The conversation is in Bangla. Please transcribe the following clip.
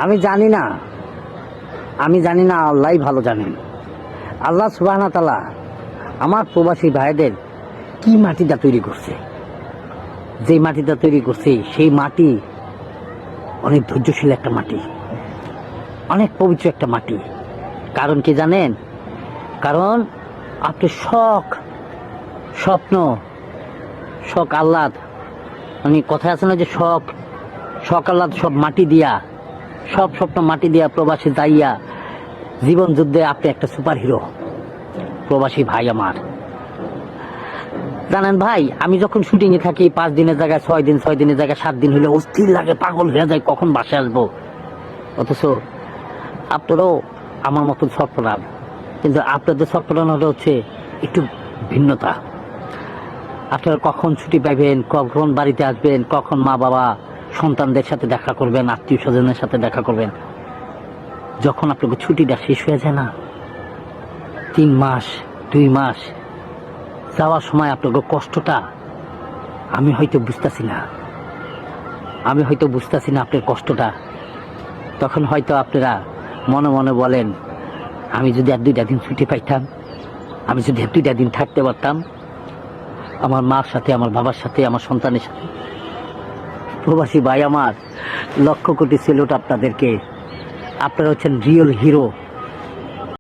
আমি জানি না, আল্লাহই ভালো জানেন। আল্লাহ সুবহানাহু ওয়া তাআলা আমার প্রবাসী ভাইদের কি মাটিটা তৈরি করছে, যে মাটিটা তৈরি করছে সেই মাটি অনেক ধৈর্যশীল একটা মাটি, অনেক পবিত্র একটা মাটি। কারণ কি জানেন? কারণ আপনি শখ, স্বপ্ন, শখ আহ্লাদ, মানে কথা আছে না যে শখ আহ্লাদ সব মাটি দিয়া, সব স্বপ্ন মাটি দিয়া প্রবাসী যাইয়া জীবন যুদ্ধে আপনি একটা সুপার হিরো। প্রবাসী ভাই আমার, জানেন ভাই, আমি যখন শুটিং এ থাকি 5 দিনের জায়গায় 6 দিন, 6 দিনের জায়গায় 7 দিন হলে অস্থির লাগে, পাগল হয়ে যায় কখন বাসায় আসবো। অথচ আপনারও আমার মতন সফরান, কিন্তু আপনাদের সফরান হচ্ছে একটু ভিন্নতা। আপনারা কখন ছুটি পাইবেন, কখন বাড়িতে আসবেন, কখন মা বাবা সন্তানদের সাথে দেখা করবেন, আত্মীয় স্বজনের সাথে দেখা করবেন। যখন আপনাকে ছুটিটা শেষ হয়ে যায় না, 3 মাস 2 মাস যাওয়ার সময় আপনাকে কষ্টটা আমি হয়তো বুঝতেছি না আপনার কষ্টটা। তখন হয়তো আপনারা মনে মনে বলেন, আমি যদি আর 2টা দিন ছুটি পাইতাম, আমি যদি আর 2টা দিন থাকতে পারতাম আমার মার সাথে, আমার বাবার সাথে, আমার সন্তানের সাথে। প্রবাসী ভাই আমার, লক্ষ কোটি সেলুট আপনাদেরকে। আপনারা হচ্ছেন রিয়েল হিরো।